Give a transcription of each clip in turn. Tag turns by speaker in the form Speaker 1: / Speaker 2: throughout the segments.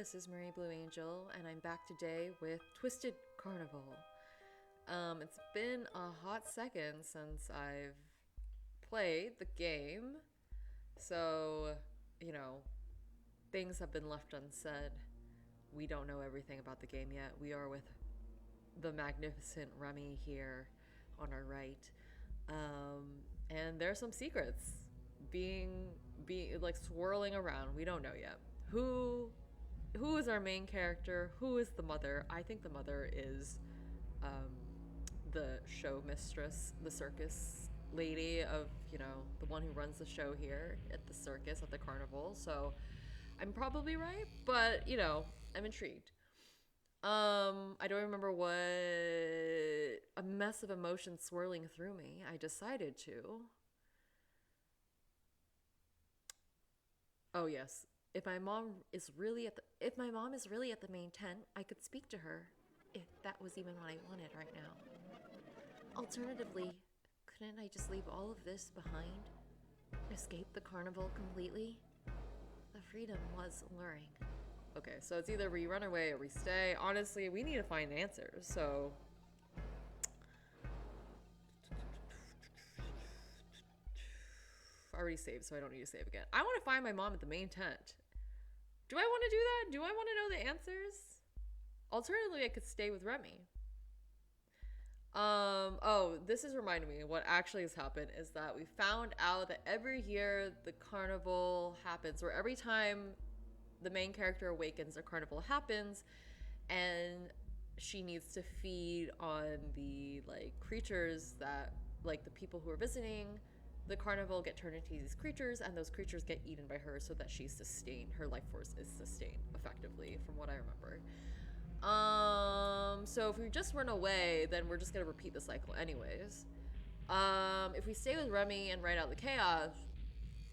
Speaker 1: this is Marie Blue Angel, and I'm back today with Twisted Carnival. It's been a hot second since I've played the game, so, things have been left unsaid. We don't know everything about the game yet. We are with the magnificent Remy here on our right, and there are some secrets being like swirling around. We don't know yet. Who is our main character? Who is the mother? I think the mother is the show mistress, the circus lady of, the one who runs the show here at the circus, at the carnival. So I'm probably right, but, I'm intrigued. I don't remember what a mess of emotions swirling through me. I decided to. Oh, yes. If my mom is really at the main tent, I could speak to her, if that was even what I wanted right now. Alternatively, couldn't I just leave all of this behind? Escape the carnival completely? The freedom was alluring. Okay, so it's either we run away or we stay. Honestly, we need to find answers, so... I already saved, so I don't need to save again. I want to find my mom at the main tent. Do I want to do that? Do I want to know the answers? Alternatively, I could stay with Remy. Oh, this is reminding me what actually has happened is that we found out that every year the carnival happens, or every time the main character awakens, a carnival happens, and she needs to feed on the, creatures that, the people who are visiting the carnival get turned into these creatures, and those creatures get eaten by her so that she's sustained. Her life force is sustained, effectively, from what I remember. So if we just run away, then we're just gonna repeat the cycle anyways. If we stay with Remy and ride out the chaos,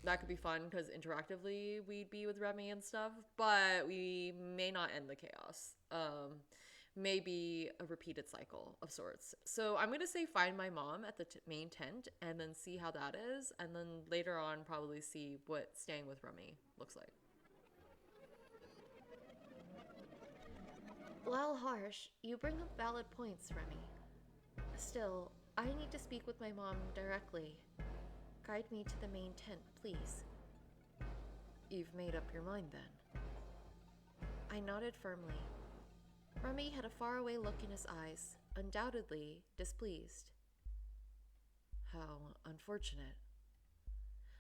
Speaker 1: that could be fun, because interactively we'd be with Remy and stuff, but we may not end the chaos. Maybe a repeated cycle of sorts. So I'm going to say find my mom at the main tent and then see how that is. And then later on probably see what staying with Remy looks like. While harsh, you bring up valid points, Remy. Still, I need to speak with my mom directly. Guide me to the main tent, please. You've made up your mind then. I nodded firmly. Remy had a faraway look in his eyes, undoubtedly displeased. How unfortunate.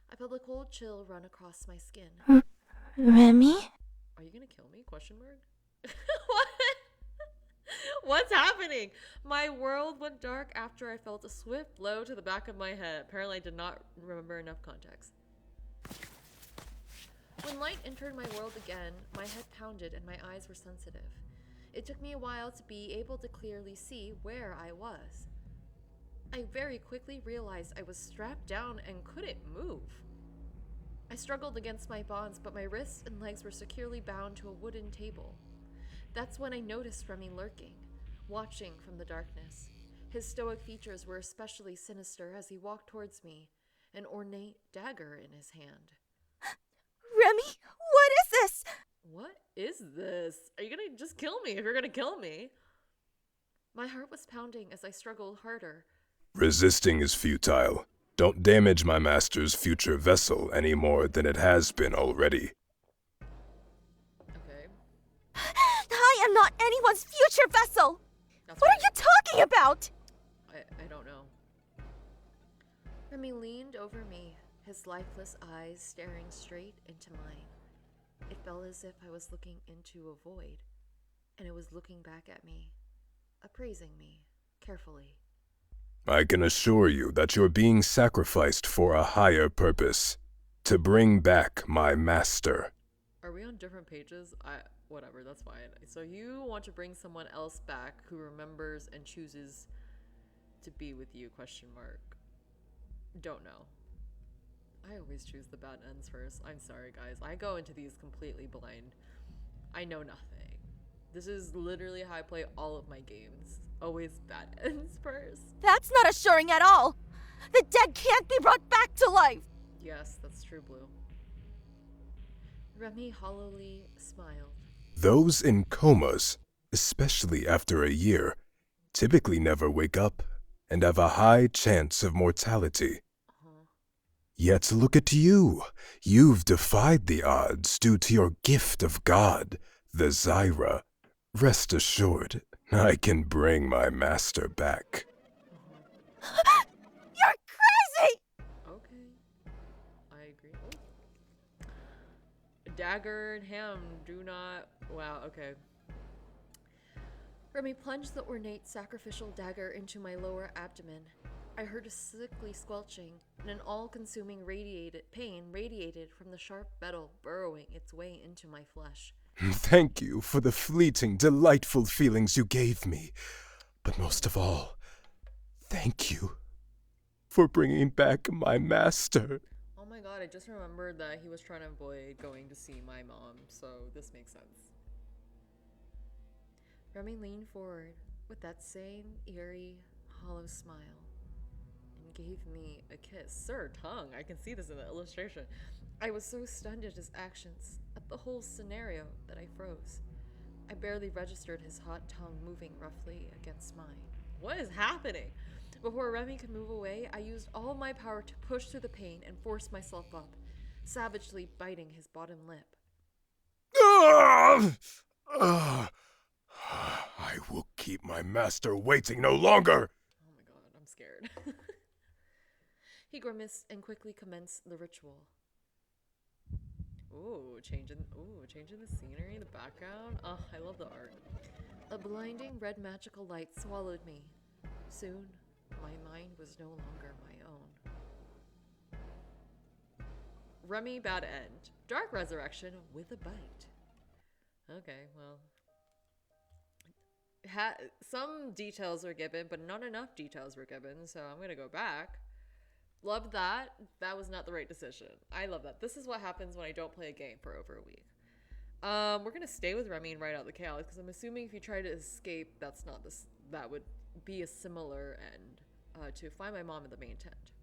Speaker 1: I felt a cold chill run across my skin.
Speaker 2: Remy?
Speaker 1: Are you gonna kill me? Question mark? What? What's happening? My world went dark after I felt a swift blow to the back of my head. Apparently I did not remember enough context. When light entered my world again, my head pounded and my eyes were sensitive. It took me a while to be able to clearly see where I was. I very quickly realized I was strapped down and couldn't move. I struggled against my bonds, but my wrists and legs were securely bound to a wooden table. That's when I noticed Remy lurking, watching from the darkness. His stoic features were especially sinister as he walked towards me, an ornate dagger in his hand.
Speaker 2: Remy, what is this?
Speaker 1: What is this? Are you gonna just kill me if you're gonna kill me? My heart was pounding as I struggled harder.
Speaker 3: Resisting is futile. Don't damage my master's future vessel any more than it has been already.
Speaker 1: Okay.
Speaker 2: I am not anyone's future vessel!
Speaker 1: That's
Speaker 2: What
Speaker 1: right.
Speaker 2: are you talking about?
Speaker 1: I don't know. Remy leaned over me, his lifeless eyes staring straight into mine. It felt as if I was looking into a void, and it was looking back at me, appraising me, carefully.
Speaker 3: I can assure you that you're being sacrificed for a higher purpose. To bring back my master.
Speaker 1: Are we on different pages? Whatever, that's fine. So you want to bring someone else back who remembers and chooses to be with you, question mark. Don't know. I always choose the bad ends first. I'm sorry, guys. I go into these completely blind. I know nothing. This is literally how I play all of my games. Always bad ends first.
Speaker 2: That's not assuring at all! The dead can't be brought back to life!
Speaker 1: Yes, that's true, Blue. Remy hollowly smiled.
Speaker 3: Those in comas, especially after a year, typically never wake up and have a high chance of mortality. Yet look at you. You've defied the odds due to your gift of God, the Zyra. Rest assured, I can bring my master back.
Speaker 2: You're crazy!
Speaker 1: Okay. I agree. Oh. Dagger and ham do not... Wow, okay. Remy plunged the ornate sacrificial dagger into my lower abdomen. I heard a sickly squelching, and an all-consuming pain radiated from the sharp metal burrowing its way into my flesh.
Speaker 3: Thank you for the fleeting, delightful feelings you gave me. But most of all, thank you for bringing back my master.
Speaker 1: Oh my god, I just remembered that he was trying to avoid going to see my mom, so this makes sense. Remy leaned forward with that same eerie, hollow smile and gave me a kiss. Sir, tongue. I can see this in the illustration. I was so stunned at his actions, at the whole scenario, that I froze. I barely registered his hot tongue moving roughly against mine. What is happening? Before Remy could move away, I used all my power to push through the pain and force myself up, savagely biting his bottom lip.
Speaker 3: I will keep my master waiting no longer.
Speaker 1: Oh my god, I'm scared. He grimaced and quickly commenced the ritual. Changing the scenery, the background. Oh, I love the art. A blinding red magical light swallowed me. Soon, my mind was no longer my own. Remy bad end. Dark resurrection with a bite. Okay, well. Some details were given, but not enough details were given, so I'm gonna go back. Love that. That was not the right decision. I love that. This is what happens when I don't play a game for over a week. We're gonna stay with Remy and ride out the chaos, because I'm assuming if you try to escape, that's not this. That would be a similar end to find my mom in the main tent.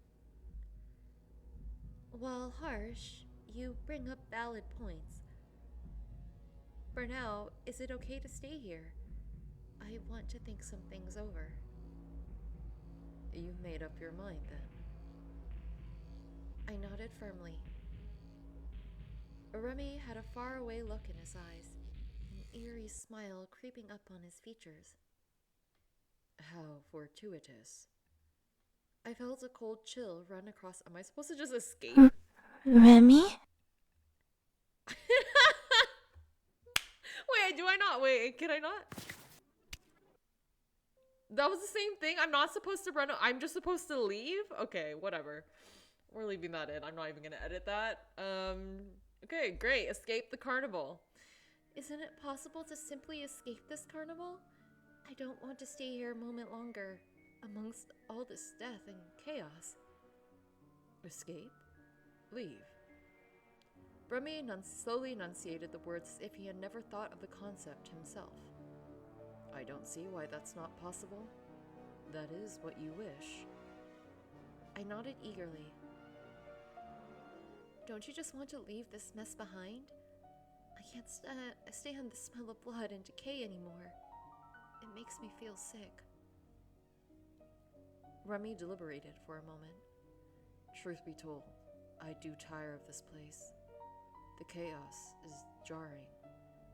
Speaker 2: While harsh, you bring up valid points. For now, is it okay to stay here? I want to think some things over.
Speaker 1: You've made up your mind, then?
Speaker 2: I nodded firmly. Remy had a faraway look in his eyes, an eerie smile creeping up on his features.
Speaker 1: How fortuitous.
Speaker 2: I felt a cold chill run across.
Speaker 1: Am I supposed to just escape?
Speaker 2: Remy?
Speaker 1: Wait, do I not? Wait, can I not? That was the same thing? I'm not supposed to run. I'm just supposed to leave? Okay, whatever. We're leaving that in. I'm not even gonna edit that. Okay, great. Escape the carnival.
Speaker 2: Isn't it possible to simply escape this carnival? I don't want to stay here a moment longer, amongst all this death and chaos.
Speaker 1: Escape? Leave. Remy slowly enunciated the words as if he had never thought of the concept himself. I don't see why that's not possible. That is what you wish.
Speaker 2: I nodded eagerly. Don't you just want to leave this mess behind? I can't stand the smell of blood and decay anymore. It makes me feel sick.
Speaker 1: Remy deliberated for a moment. Truth be told, I do tire of this place. The chaos is jarring,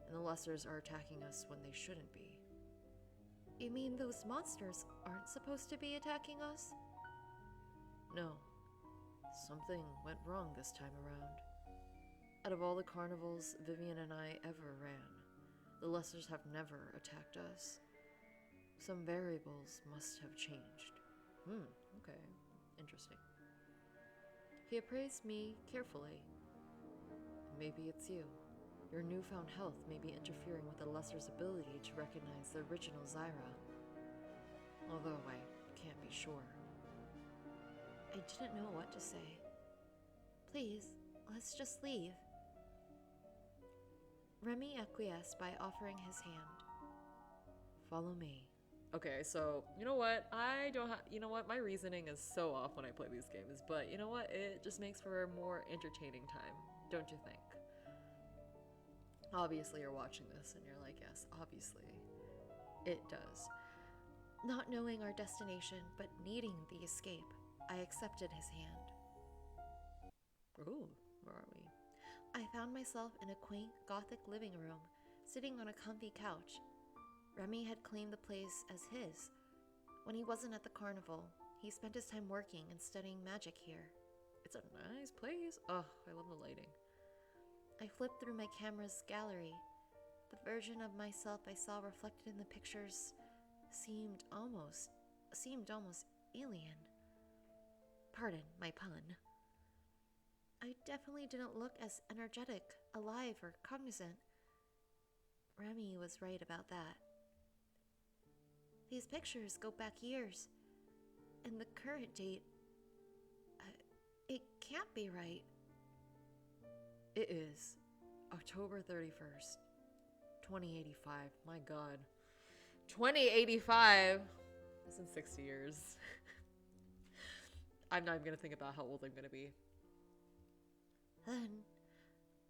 Speaker 1: and the Lessers are attacking us when they shouldn't be.
Speaker 2: You mean those monsters aren't supposed to be attacking us?
Speaker 1: No. Something went wrong this time around. Out of all the carnivals Vivian and I ever ran, the Lessers have never attacked us. Some variables must have changed. Okay. Interesting. He appraised me carefully. Maybe it's you. Your newfound health may be interfering with the Lesser's ability to recognize the original Zyra. Although I can't be sure.
Speaker 2: I didn't know what to say. Please, let's just leave. Remy acquiesced by offering his hand.
Speaker 1: Follow me. Okay, so, you know what? You know what? My reasoning is so off when I play these games, but you know what? It just makes for a more entertaining time, don't you think? Obviously, you're watching this and you're like, yes, obviously, it does.
Speaker 2: Not knowing our destination, but needing the escape, I accepted his hand.
Speaker 1: Ooh, where are we?
Speaker 2: I found myself in a quaint Gothic living room, sitting on a comfy couch. Remy had claimed the place as his. When he wasn't at the carnival, he spent his time working and studying magic here.
Speaker 1: It's a nice place. Oh, I love the lighting.
Speaker 2: I flipped through my camera's gallery. The version of myself I saw reflected in the pictures seemed almost alien. Pardon my pun. I definitely didn't look as energetic, alive, or cognizant. Remy was right about that. These pictures go back years, and the current date, it can't be right.
Speaker 1: It is October 31st, 2085. My God. 2085. That's in 60 years. I'm not even going to think about how old I'm going to be.
Speaker 2: Then,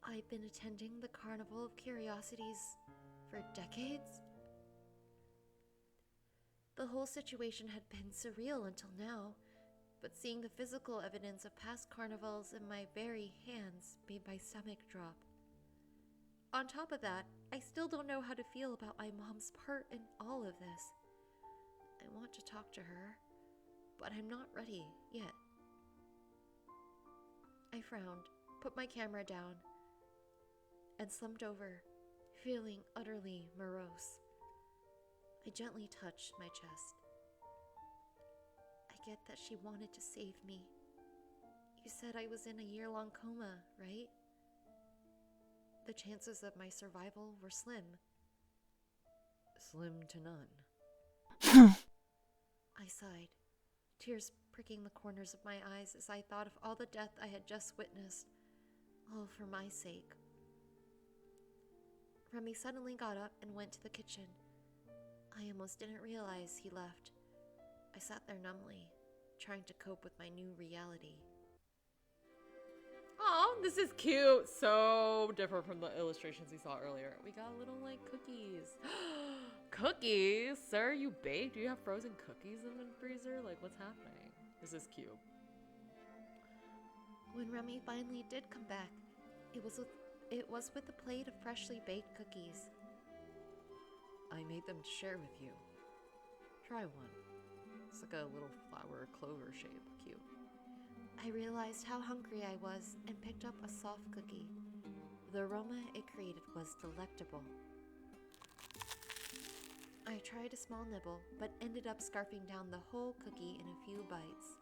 Speaker 2: I've been attending the Carnival of Curiosities for decades. The whole situation had been surreal until now, but seeing the physical evidence of past carnivals in my very hands made my stomach drop. On top of that, I still don't know how to feel about my mom's part in all of this. I want to talk to her, but I'm not ready yet. I frowned, put my camera down, and slumped over, feeling utterly morose. I gently touched my chest. I get that she wanted to save me. You said I was in a year-long coma, right? The chances of my survival were slim.
Speaker 1: Slim to none.
Speaker 2: I sighed, tears pricking the corners of my eyes as I thought of all the death I had just witnessed, all for my sake. Remy suddenly got up and went to the kitchen. I almost didn't realize he left. I sat there numbly, trying to cope with my new reality.
Speaker 1: Oh, this is cute. So different from the illustrations we saw earlier. We got little, like, cookies. Cookies? Sir, you baked? Do you have frozen cookies in the freezer? Like, what's happening? This is cute.
Speaker 2: When Remy finally did come back, it was with a plate of freshly baked cookies.
Speaker 1: I made them to share with you. Try one. It's like a little flower clover shape. Cute.
Speaker 2: I realized how hungry I was and picked up a soft cookie. The aroma it created was delectable. I tried a small nibble, but ended up scarfing down the whole cookie in a few bites.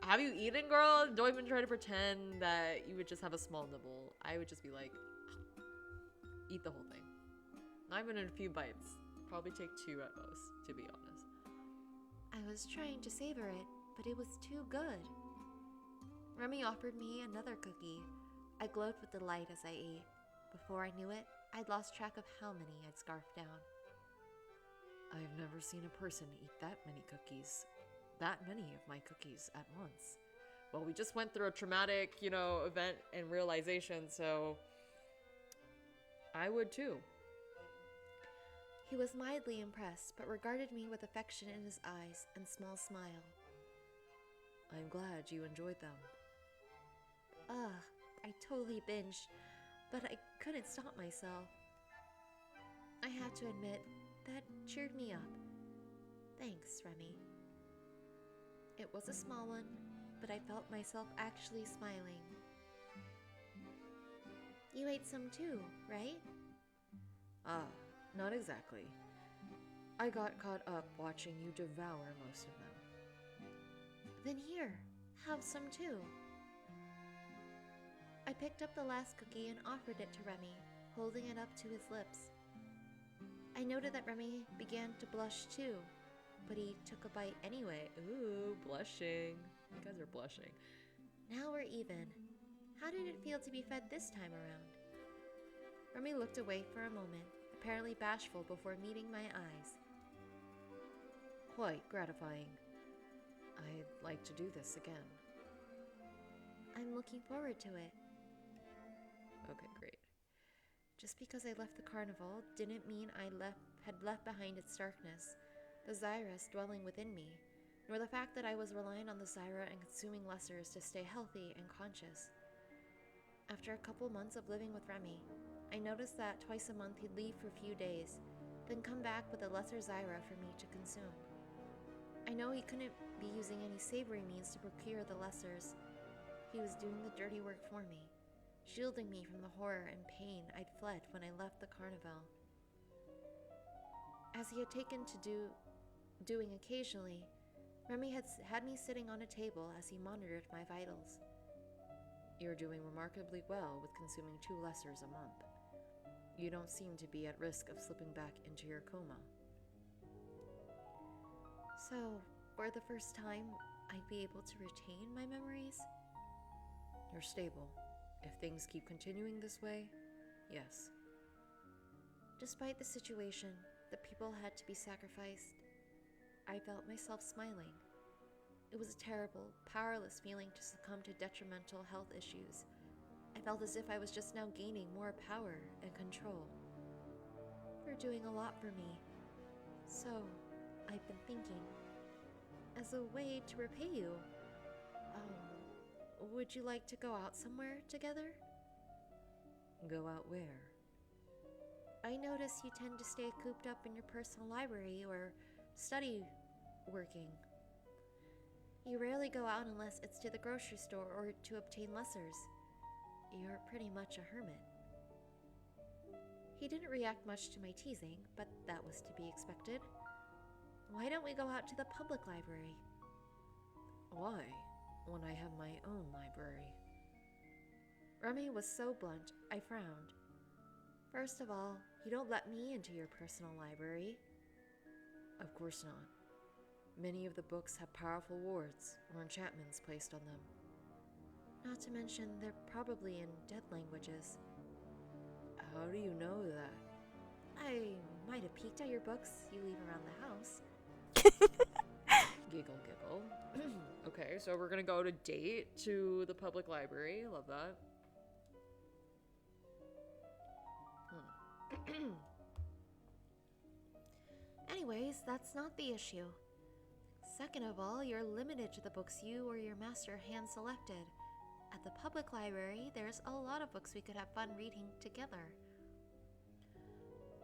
Speaker 1: Have you eaten, girl? Don't even try to pretend that you would just have a small nibble. I would just be like, eat the whole thing. Not even in a few bites. Probably take 2 at most, to be honest.
Speaker 2: I was trying to savor it, but it was too good. Remy offered me another cookie. I glowed with delight as I ate. Before I knew it, I'd lost track of how many I'd scarfed down.
Speaker 1: I've never seen a person eat that many cookies. That many of my cookies at once. Well, we just went through a traumatic, event and realization, so I would too.
Speaker 2: He was mildly impressed, but regarded me with affection in his eyes and small smile.
Speaker 1: I'm glad you enjoyed them.
Speaker 2: I totally binged, but I couldn't stop myself. I had to admit, that cheered me up. Thanks, Remy. It was a small one, but I felt myself actually smiling. You ate some too, right?
Speaker 1: Not exactly. I got caught up watching you devour most of them.
Speaker 2: Then here, have some too. I picked up the last cookie and offered it to Remy, holding it up to his lips. I noted that Remy began to blush too, but he took a bite anyway.
Speaker 1: Ooh, blushing. You guys are blushing.
Speaker 2: Now we're even. How did it feel to be fed this time around? Remy looked away for a moment, apparently bashful before meeting my eyes.
Speaker 1: Quite gratifying. I'd like to do this again.
Speaker 2: I'm looking forward to it.
Speaker 1: Okay, great.
Speaker 2: Just because I left the carnival didn't mean had left behind its darkness, the Zyrus dwelling within me, nor the fact that I was relying on the Zyra and consuming lessers to stay healthy and conscious. After a couple months of living with Remy, I noticed that twice a month he'd leave for a few days, then come back with a lesser Zyra for me to consume. I know he couldn't be using any savory means to procure the lessers. He was doing the dirty work for me, shielding me from the horror and pain I'd fled when I left the Carnival. As he had taken to doing occasionally, Remy had me sitting on a table as he monitored my vitals.
Speaker 1: You're doing remarkably well with consuming 2 lessers a month. You don't seem to be at risk of slipping back into your coma.
Speaker 2: So, for the first time, I'd be able to retain my memories?
Speaker 1: You're stable. If things keep continuing this way, yes.
Speaker 2: Despite the situation, the people had to be sacrificed. I felt myself smiling. It was a terrible, powerless feeling to succumb to detrimental health issues. I felt as if I was just now gaining more power and control. You're doing a lot for me. So, I've been thinking, as a way to repay you, would you like to go out somewhere together?
Speaker 1: Go out where?
Speaker 2: I notice you tend to stay cooped up in your personal library or study working. You rarely go out unless it's to the grocery store or to obtain lessers. You're pretty much a hermit. He didn't react much to my teasing, but that was to be expected. Why don't we go out to the public library?
Speaker 1: Why, when I have my own library?
Speaker 2: Remy was so blunt, I frowned. First of all, you don't let me into your personal library.
Speaker 1: Of course not. Many of the books have powerful wards or enchantments placed on them.
Speaker 2: Not to mention, they're probably in dead languages.
Speaker 1: How do you know that?
Speaker 2: I might have peeked at your books you leave around the house.
Speaker 1: Giggle, giggle. Okay, so we're gonna go to date to the public library. Love that.
Speaker 2: Anyways, that's not the issue. Second of all, you're limited to the books you or your master hand-selected. At the public library, there's a lot of books we could have fun reading together.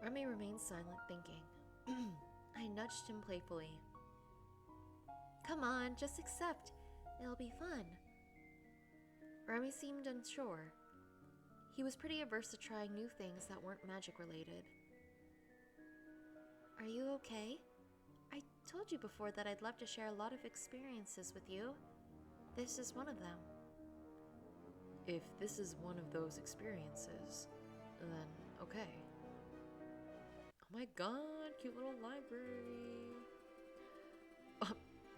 Speaker 2: Remy remained silent, thinking. I nudged him playfully. Come on, just accept. It'll be fun. Remy seemed unsure. He was pretty averse to trying new things that weren't magic-related. Are you okay? I told you before that I'd love to share a lot of experiences with you. This is one of them.
Speaker 1: If this is one of those experiences, then okay. Oh my god, cute little library.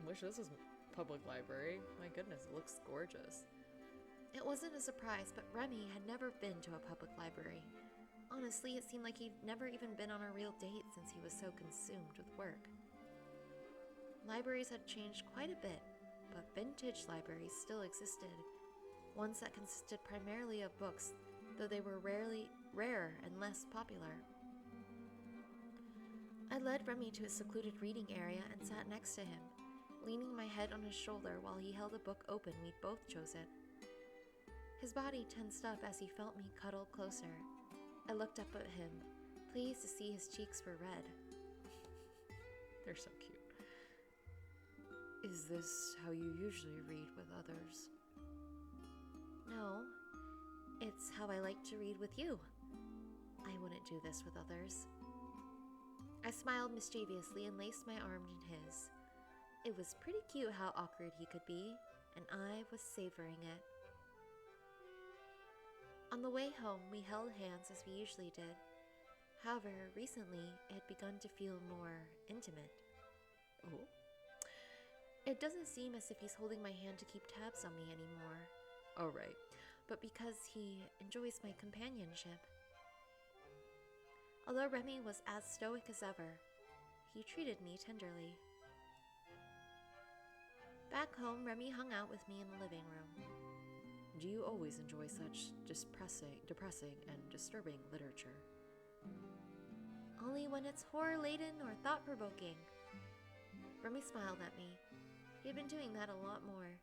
Speaker 1: Wish this was public library. My goodness, it looks gorgeous.
Speaker 2: It wasn't a surprise, but Remy had never been to a public library. Honestly, it seemed like he'd never even been on a real date since he was so consumed with work. Libraries had changed quite a bit, but vintage libraries still existed. Ones that consisted primarily of books, though they were rarer and less popular. I led Remy to a secluded reading area and sat next to him, leaning my head on his shoulder while he held a book open we'd both chosen. His body tensed up as he felt me cuddle closer. I looked up at him, pleased to see his cheeks were red.
Speaker 1: They're so cute. Is this how you usually read with others?
Speaker 2: No, it's how I like to read with you. I wouldn't do this with others. I smiled mischievously and laced my arm in his. It was pretty cute how awkward he could be, and I was savoring it. On the way home, we held hands as we usually did. However, recently, it had begun to feel more intimate.
Speaker 1: Oh?
Speaker 2: It doesn't seem as if he's holding my hand to keep tabs on me anymore.
Speaker 1: Oh, right.
Speaker 2: But because he enjoys my companionship. Although Remy was as stoic as ever, he treated me tenderly. Back home, Remy hung out with me in the living room.
Speaker 1: Do you always enjoy such depressing and disturbing literature?
Speaker 2: Only when it's horror-laden or thought-provoking. Remy smiled at me. He had been doing that a lot more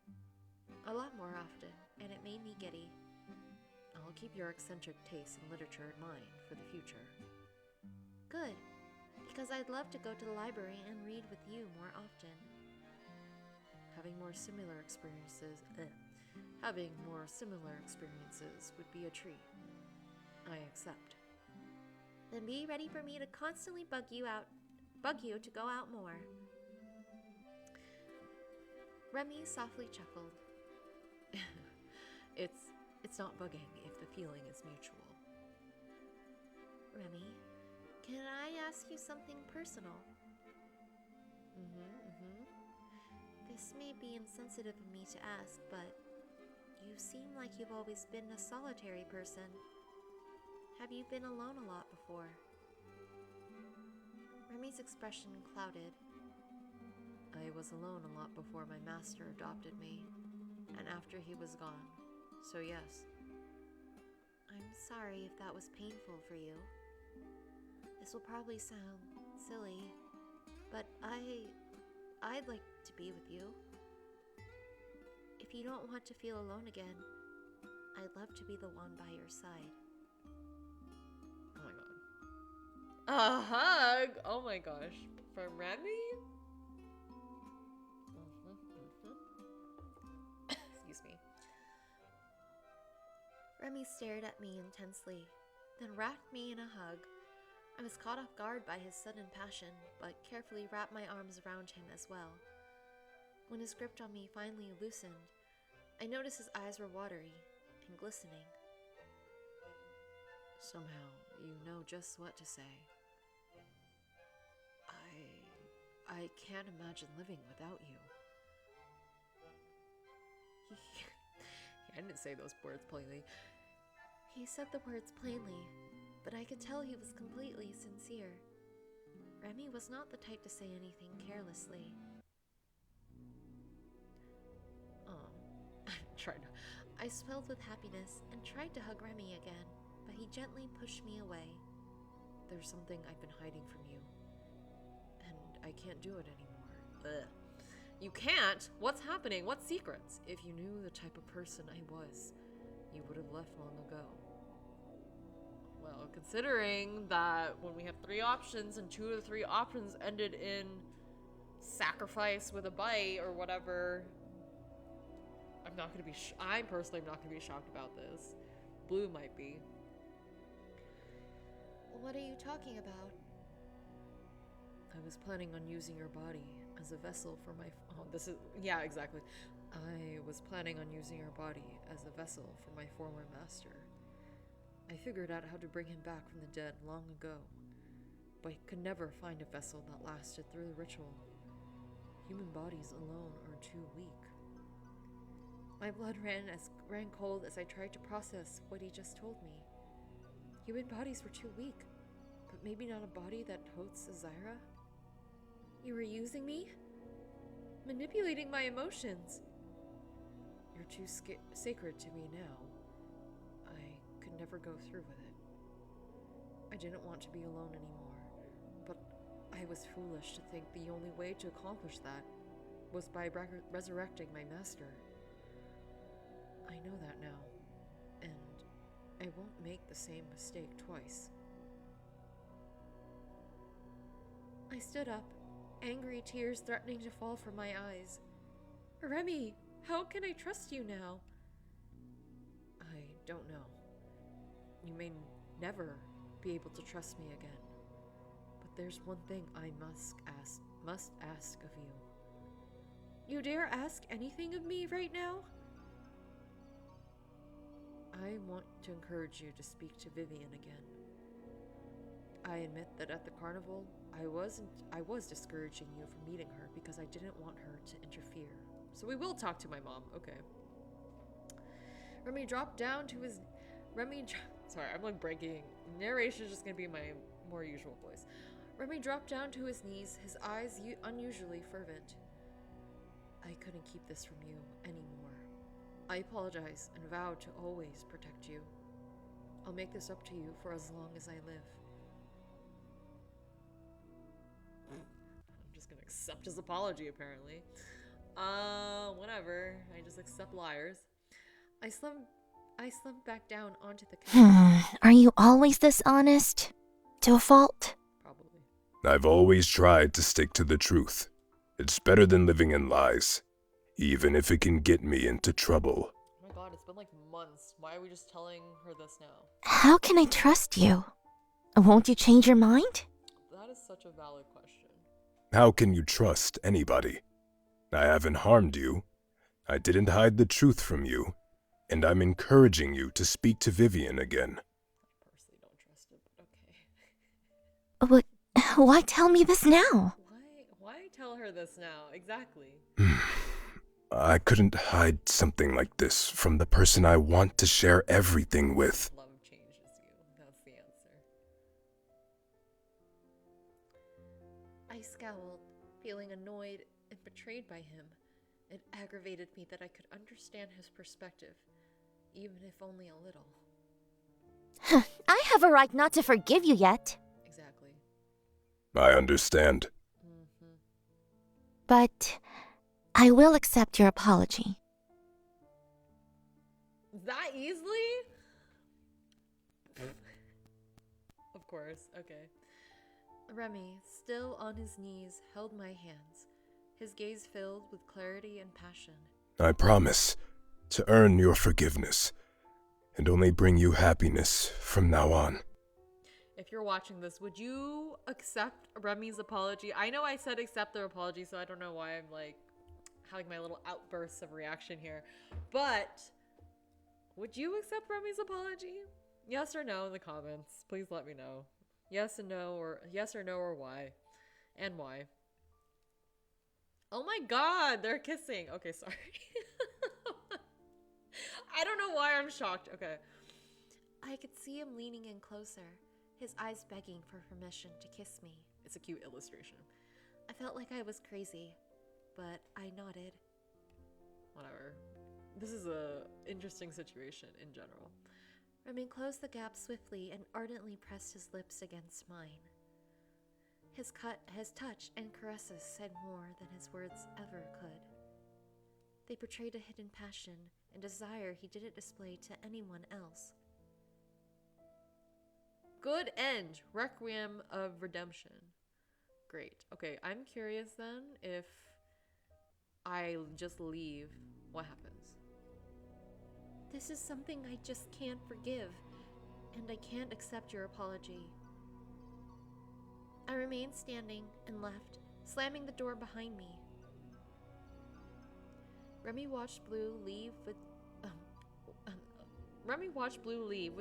Speaker 2: often, and it made me giddy.
Speaker 1: I'll keep your eccentric taste in literature in mind for the future.
Speaker 2: Good, because I'd love to go to the library and read with you more often.
Speaker 1: Having more similar experiences would be a treat. I accept.
Speaker 2: Then be ready for me to constantly bug you to go out more. Remy softly chuckled.
Speaker 1: It's not bugging if the feeling is mutual.
Speaker 2: Remy, can I ask you something personal? This may be insensitive of me to ask, but you seem like you've always been a solitary person. Have you been alone a lot before? Remy's expression clouded.
Speaker 1: I was alone a lot before my master adopted me, and after he was gone, so yes.
Speaker 2: I'm sorry if that was painful for you. This will probably sound silly, but I'd like to be with you. If you don't want to feel alone again, I'd love to be the one by your side.
Speaker 1: Oh my god. A hug! Oh my gosh. From Remy? Excuse me.
Speaker 2: Remy stared at me intensely, then wrapped me in a hug. I was caught off guard by his sudden passion, but carefully wrapped my arms around him as well. When his grip on me finally loosened, I noticed his eyes were watery and glistening.
Speaker 1: Somehow, you know just what to say. I can't imagine living without you. I didn't say those words plainly.
Speaker 2: He said the words plainly, but I could tell he was completely sincere. Remy was not the type to say anything carelessly. I swelled with happiness and tried to hug Remy again, but he gently pushed me away.
Speaker 1: There's something I've been hiding from you, and I can't do it anymore. Ugh. You can't? What's happening? What secrets? If you knew the type of person I was, you would have left long ago. Well, considering that when we have 3 options and 2 of the 3 options ended in sacrifice with a bite or whatever, I personally am not going to be shocked about this. Blue might be.
Speaker 2: What are you talking about?
Speaker 1: I was planning on using your body as a vessel for my... Yeah, exactly. I was planning on using your body as a vessel for my former master. I figured out how to bring him back from the dead long ago, but could never find a vessel that lasted through the ritual. Human bodies alone are too weak. My blood ran cold as I tried to process what he just told me. Human bodies were too weak, but maybe not a body that hosts a Zyra? You were using me? Manipulating my emotions? You're too sacred to me now. I could never go through with it. I didn't want to be alone anymore, but I was foolish to think the only way to accomplish that was by resurrecting my master. I know that now, and I won't make the same mistake twice. I stood up, angry tears threatening to fall from my eyes. Remy, how can I trust you now? I don't know. You may never be able to trust me again, but there's one thing I must ask of you. You dare ask anything of me right now? I want to encourage you to speak to Vivian again. I admit that at the carnival, I was discouraging you from meeting her because I didn't want her to interfere. So we will talk to my mom, okay. Remy dropped down to his... Sorry, I'm like breaking. Narration is just gonna be my more usual voice. Remy dropped down to his knees, his eyes unusually fervent. I couldn't keep this from you anymore. I apologize and vow to always protect you. I'll make this up to you for as long as I live. I'm just gonna accept his apology, apparently. Whatever. I just accept liars. I slumped back down onto the couch.
Speaker 2: Are you always this honest? To a fault?
Speaker 1: Probably.
Speaker 3: I've always tried to stick to the truth. It's better than living in lies, even if it can get me into trouble.
Speaker 1: Oh my god, it's been like months. Why are we just telling her this now?
Speaker 2: How can I trust you? Won't you change your mind?
Speaker 1: That is such a valid question.
Speaker 3: How can you trust anybody? I haven't harmed you. I didn't hide the truth from you. And I'm encouraging you to speak to Vivian again.
Speaker 1: I personally don't trust it, but okay.
Speaker 2: What? Why tell me this now?
Speaker 1: Why tell her this now? Exactly.
Speaker 3: I couldn't hide something like this from the person I want to share everything with.
Speaker 1: Love changes you. That's the answer.
Speaker 2: I scowled, feeling annoyed and betrayed by him. It aggravated me that I could understand his perspective, even if only a little. I have a right not to forgive you yet.
Speaker 1: Exactly.
Speaker 3: I understand.
Speaker 2: But I will accept your apology.
Speaker 1: That easily? Of course, okay.
Speaker 2: Remy, still on his knees, held my hands, his gaze filled with clarity and passion.
Speaker 3: I promise to earn your forgiveness and only bring you happiness from now on.
Speaker 1: If you're watching this, would you accept Remy's apology? I know I said accept their apology, so I don't know why I'm like having my little outbursts of reaction here. But would you accept Remy's apology? Yes or no in the comments. Please let me know. Yes and no, or yes or no, or why. And why. Oh my god, they're kissing. Okay, sorry. I don't know why I'm shocked. Okay.
Speaker 2: I could see him leaning in closer, his eyes begging for permission to kiss me.
Speaker 1: It's a cute illustration.
Speaker 2: I felt like I was crazy, but I nodded.
Speaker 1: Whatever. This is a interesting situation in general.
Speaker 2: Remy closed the gap swiftly and ardently pressed his lips against mine. His touch and caresses said more than his words ever could. They portrayed a hidden passion and desire he didn't display to anyone else.
Speaker 1: Good end. Requiem of Redemption. Great. Okay, I'm curious then if I just leave, what happens?
Speaker 2: This is something I just can't forgive, and I can't accept your apology. I remained standing and left, slamming the door behind me. Remy watched Blue leave with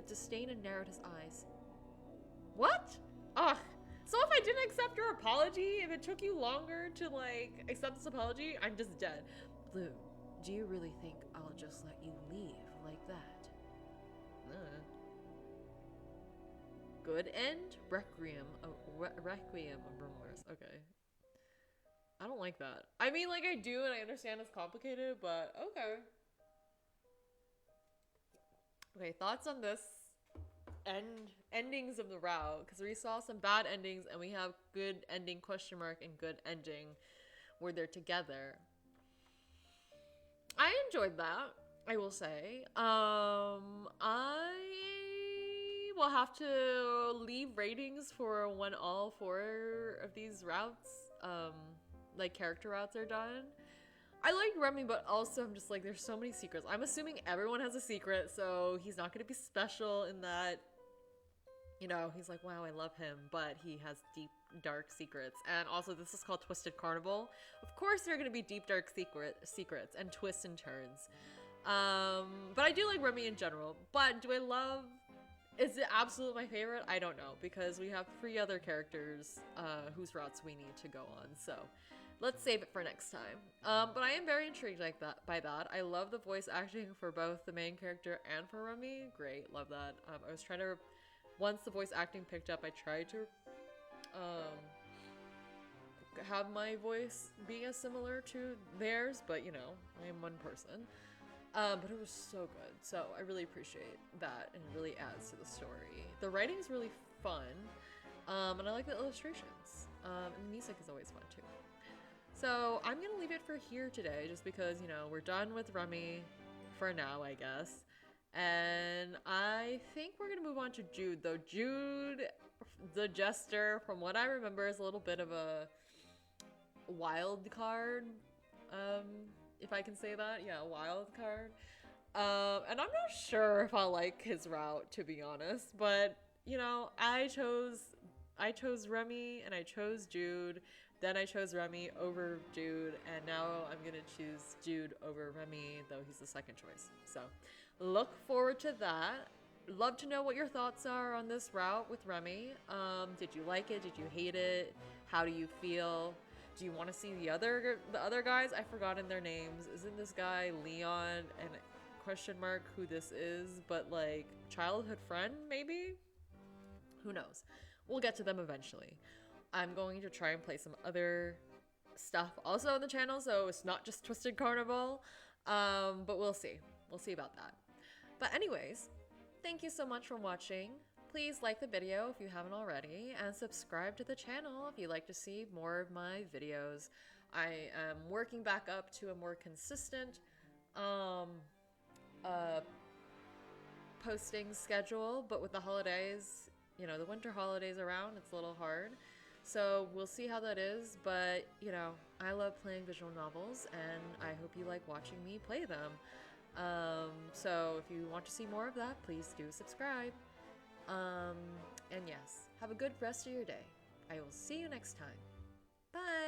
Speaker 2: disdain and narrowed his eyes.
Speaker 1: What? Ugh. So if I didn't accept your apology, if it took you longer to like accept this apology, I'm just dead. Blue, do you really think I'll just let you leave like that? Good end? Requiem of remorse. Okay. I don't like that. I mean, like, I do and I understand it's complicated, but okay. Okay, thoughts on this endings of the route, because we saw some bad endings and we have good ending question mark and good ending where they're together. I enjoyed that, I will say. I will have to leave ratings for when all 4 of these routes, like character routes, are done. I like Remy, but also I'm just like, there's so many secrets. I'm assuming everyone has a secret, so he's not going to be special in that, you know, he's like, wow, I love him, but he has deep, dark secrets. And also, this is called Twisted Carnival. Of course, there are going to be deep, dark secrets and twists and turns. But I do like Remy in general. But do I love... Is it absolutely my favorite? I don't know, because we have 3 other characters whose routes we need to go on. So let's save it for next time. But I am very intrigued by that. I love the voice acting for both the main character and for Remy. Great, love that. I was trying to... Once the voice acting picked up, I tried to have my voice be as similar to theirs, but you know, I am one person. But it was so good. So I really appreciate that, and it really adds to the story. The writing is really fun, and I like the illustrations. And the music is always fun too. So I'm gonna leave it for here today, just because, you know, we're done with Remy for now, I guess. And I think we're gonna move on to Jude, though Jude, the Jester, from what I remember, is a little bit of a wild card. If I can say that, yeah, wild card. And I'm not sure if I like his route, to be honest. But you know, I chose Remy and I chose Jude. Then I chose Remy over Jude, and now I'm gonna choose Jude over Remy, though he's the second choice. So look forward to that. Love to know what your thoughts are on this route with Remy. Did you like it? Did you hate it? How do you feel? Do you want to see the other guys? I've forgotten their names. Isn't this guy Leon and question mark who this is? But like childhood friend maybe? Who knows? We'll get to them eventually. I'm going to try and play some other stuff also on the channel, so it's not just Twisted Carnival. But we'll see. We'll see about that. But anyways, thank you so much for watching. Please like the video if you haven't already, and subscribe to the channel if you'd like to see more of my videos. I am working back up to a more consistent posting schedule, but with the holidays, you know, the winter holidays around, it's a little hard. So we'll see how that is, but you know, I love playing visual novels, and I hope you like watching me play them. So if you want to see more of that, please do subscribe. And yes, have a good rest of your day. I will see you next time. Bye!